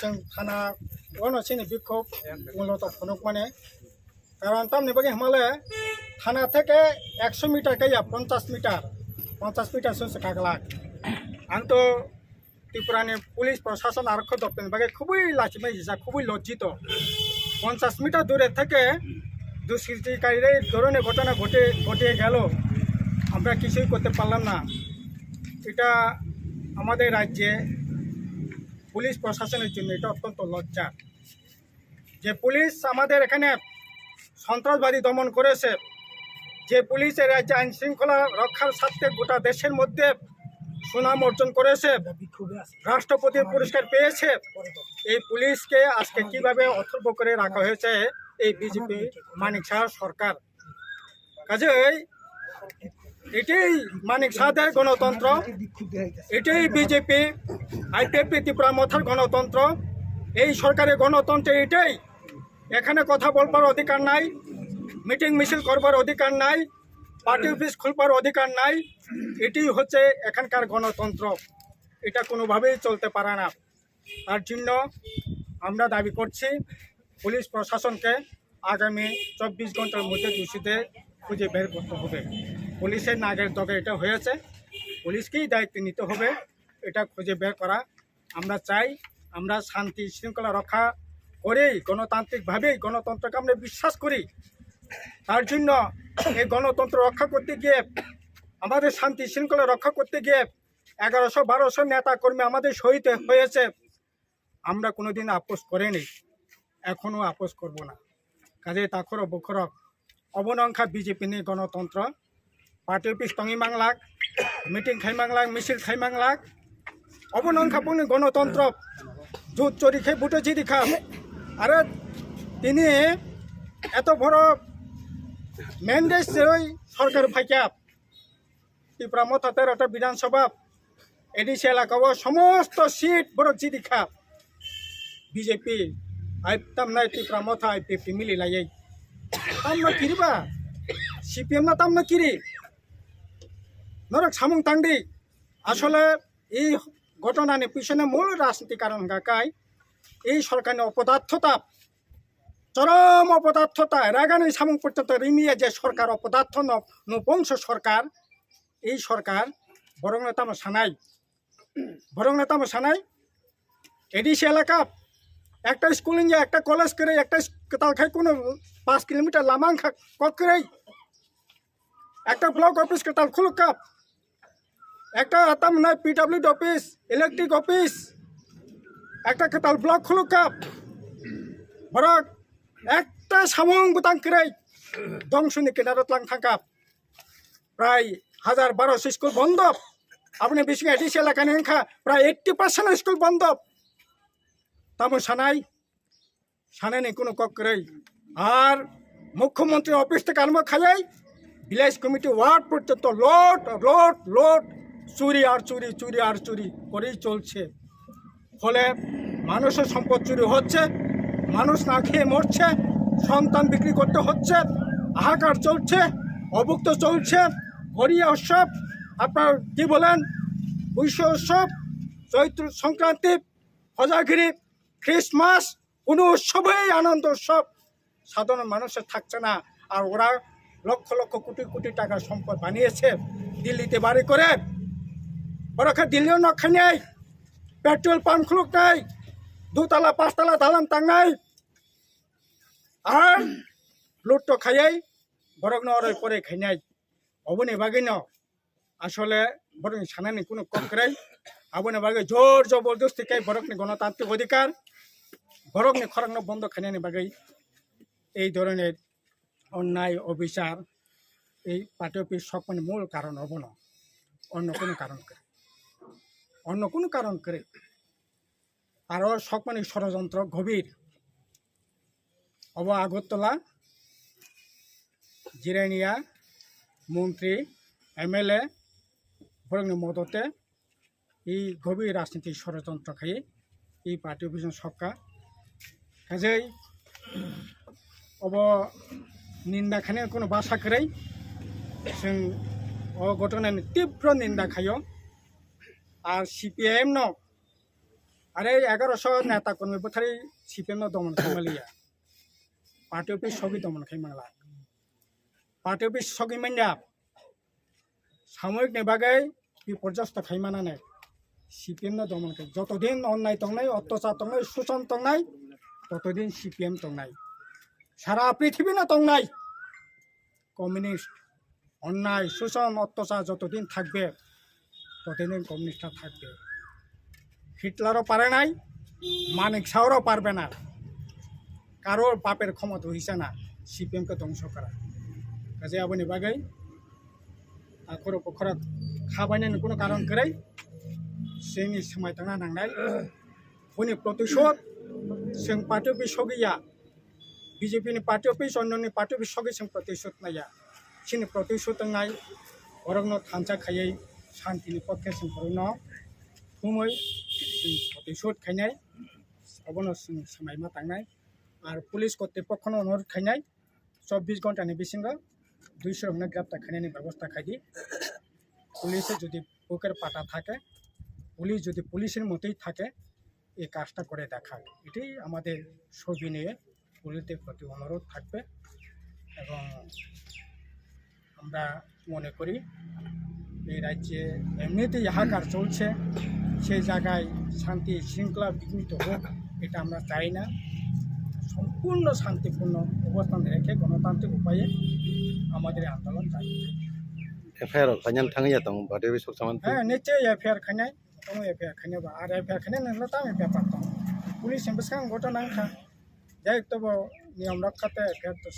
जों थाना गणसिनि বিক্ষোভ মূলত ফনক মানে কারণ তামনি বাকি হামালে থানা থেকে 100 মিটার গাইয়া 50 মিটার শুনছে কাগলাক আং তো ত্রিপুরানি পুলিশ প্রশাসন আরক্ষ দপ্তরের বাকি খুবই লাচিমাই যা খুবই লজ্জিত 50 মিটার দূরে থেকে দুষ্কৃতিকারীর এই ধরনের ঘটনা ঘটে গেল আমরা কিছুই করতে পারলাম না। এটা আমাদের রাজ্যে পুলিশ প্রশাসনের জন্য এটা অত্যন্ত লজ্জা যে পুলিশ আমাদের এখানে সন্ত্রাসবাদী দমন করেছে, যে পুলিশ এই রাজ্যে আইন শৃঙ্খলা রক্ষার স্বার্থে গোটা দেশের মধ্যে সুনাম অর্জন করেছে, রাষ্ট্রপতির পুরস্কার পেয়েছে, এই পুলিশকে আজকে কিভাবে অথর্ব করে রাখা হয়েছে এই বিজেপি মানিক শাহ সরকার। কাজেই এটাই মানিক শাহদের গণতন্ত্র, এটাই বিজেপি আইপিএফটি ত্রিপুরা মথার গণতন্ত্র, এই সরকারের গণতন্ত্র এটাই। এখানে কথা বলবার অধিকার নাই, মিটিং মিছিল করবার অধিকার নাই, পার্টি অফিস খুলবার অধিকার নাই, এটি হচ্ছে এখানকার গণতন্ত্র। এটা কোনোভাবেই চলতে পারে না। তার জন্য আমরা দাবি করছি পুলিশ প্রশাসনকে আগামী 24 ঘন্টার মধ্যে দোষীদের খুঁজে বের করতে হবে। পুলিশের নাগের দগে এটা হয়েছে, পুলিশকেই দায়িত্ব নিতে হবে এটা খুঁজে বের করা। আমরা চাই আমরা শান্তি শৃঙ্খলা রক্ষা করেই গণতান্ত্রিকভাবেই গণতন্ত্রকে আমরা বিশ্বাস করি। তার জন্য এই গণতন্ত্র রক্ষা করতে গিয়ে আমাদের শান্তি শৃঙ্খলা রক্ষা করতে গিয়ে 1100-1200 নেতা কর্মী আমাদের শহীদ হয়েছে। আমরা কোনোদিন আপোষ করিনি, এখনও আপোষ করব না। কাজে তাখর বখরক অবনংখা বিজেপি নিয়ে গণতন্ত্র পার্টি অফিস টঙিমাংলাক, মিটিং খাইমাংলাক, মিছিল খাইমাংলাক, অবনংখা পুনি গণতন্ত্র জুত চুরি খেয়ে বুটো চিরি খা। আর তিনি এত বড় ম্যান্ডেট সরকার ফাইকা ত্রিপুরা মথা 13টা বিধানসভা এডিসি এলাকাও সমস্ত সিট বড় চিরি খা বিজেপি আইতামনাই ত্রিপুরা মথা আইপিএফটি মিলি লাই তামনা কিরিবা সিপিএম না তামনা কিরি নরক সামুং তাংদি। আসলে এই ঘটনার পিছনে মূল রাজনীতির কারণ গাকাই এই সরকারের অপদার্থতা, চরম অপদার্থতা, রাগানি সামুং পর্যন্ত রিমিয়ে যে সরকার অপদার্থ নপুংস সরকার, এই সরকার বরং নেতাম সানাই এডিসি এলাকা একটা স্কুলিং যে একটা কলেজ করে একটা তাল খাই কোনো 5 কিলোমিটার লামাং কত করে একটা ব্লক অফিস কে তাল খুলুক কাপ একটা তাম না পিডব্লিউডি অফিস ইলেকট্রিক অফিস একটা কেতাল ব্লক খুলুক কাপ বরক একটা সামং বুতাং করে দংশনি কেনারত লাং থাকাপ প্রায় 1000-1200 স্কুল বন্ধ। আপনি বেশি এডিসি এলাকা নেখা প্রায় 80% স্কুল বন্ধ। তামো সানাই কোনো কক করে আর মুখ্যমন্ত্রী অফিস থেকে আরম্ভ খাই ভিলেজ কমিটি ওয়ার্ড পর্যন্ত লোট চুরি করেই চলছে। ফলে মানুষের সম্পদ চুরি হচ্ছে, মানুষ না খেয়ে মরছে, সন্তান বিক্রি করতে হচ্ছে, হাহাকার চলছে, অভুক্ত চলছে, হরিয়া উৎসব, আপনার কি বলেন বৈশ্য উৎসব, চৈত্র সংক্রান্তি, হজাগিরি, খ্রিস্টমাস, কোনো উৎসবেই আনন্দ উৎসব সাধারণ মানুষের থাকছে না। আর ওরা লক্ষ লক্ষ কোটি টাকা সম্পদ বানিয়েছে দিল্লিতে বাড়ি করে, ওরা দিল্লিও নক্ষা নেই, পেট্রোল পাম্প খুলুক নাই, 2তলা 5তলা দালান তাং নাই, আর লুট্টো খাইয়াই বরং নয় করে খাই নাই অবনে বাগে ন। আসলে বরং সানানি কোনো কম করে আবনে বাগে জোর জবরদস্তি খাই বরকনি গণতান্ত্রিক অধিকার বরকনি খরাং বন্ধ খাইনি বাগে এই ধরনের অন্যায় অবিচার এই পার্টি অফিস সব মানে মূল কারণ হব না, অন্য কোনো কারণ করে আরও সব মানে ষড়যন্ত্র গভীর অব আগরতলা জিরানিয়া মন্ত্রী এমএলএ বরং মদতে এই গভীর রাজনীতির ষড়যন্ত্র খাই এই পার্টি অফিস সরকার। কাজেই অব নিন্দা খানে কোনো বাসা করে जों घटनानि तीव्र निंदा खायो। और CPIM আরে 1100 নেতা কর্মী বথারি সিপিএম দমন খাইমালিয়া পার্টি অফিস সগি দমন খাইমালা পার্টি অফিস সগি মাইনা সাময়িক নেবাগাই বিপর্যস্ত খাইমানানে সিপিএম দমন খাই যতদিন অন্যায় তংনাই অত্যাচার তংনাই শোষণ তংনাই ততদিন সিপিএম তংনাই সারা পৃথিবী না তংনাই কমিউনিস্ট অন্যায় শোষণ অত্যাচার যতদিন থাকবে ততদিন কমিউনিস্টরা থাকবে হিটলারও পারে নাই মানিক শাহরও পারবে না কারোর বাপের ক্ষমতা হইছে না সিপিএমকে ধ্বংস করা কাজে আবনি বাগै আখর পখরা খাবাयनायनि কোনো কারণ করে जोंनि समाय थांना नांनाय उनि प्रतिशोध जों पार्टी अफिस सगिया बिजेपिनि पार्टी अफिस अन्यनि पार्टी अफिस सगि जों प्रतिशोध नाया जोंनि प्रतिशोध नाय अरंनो थानजाखायै शान्तिनि पक्षे जों फरायनो खुमै प्रतिशोध खायनाय अबनो जों समाय मा थांनाय आरो पुलिस कर्तृपक्षनो अनुरोध खायनाय 24 घन्टानि बिसिङाव 200 हमना ग्रेप्तार खायनायनि व्यवस्था खायदि पुलिसे যদি বুকের পাটা থাকে পুলিশ যদি পুলিশের মতোই থাকে এই কাজটা করে দেখায় এটাই আমাদের সবিনয়ে পুলিশের প্রতি অনুরোধ থাকবে এবং আমরা মনে করি এই রাজ্যে এমনিতেই হাহাকার চলছে সেই জায়গায় শান্তি শৃঙ্খলা বিঘ্নিত হোক এটা আমরা চাই না সম্পূর্ণ শান্তিপূর্ণ অবস্থান রেখে গণতান্ত্রিক উপায়ে আমাদের আন্দোলন চালিয়ে এফআইআর খাইনান থাঙিয়া দं পার্টি অফিস সমান হ্যাঁ নিশ্চয়ই এফআইআর খাইনাय दङ एफआइआर खायनोबा आरो एफआइआर खायनाय नोंला तामि पेपार दं पुलिस एम्बेसखां घटना जाय तब नियम रक्षाते एफआइआर तो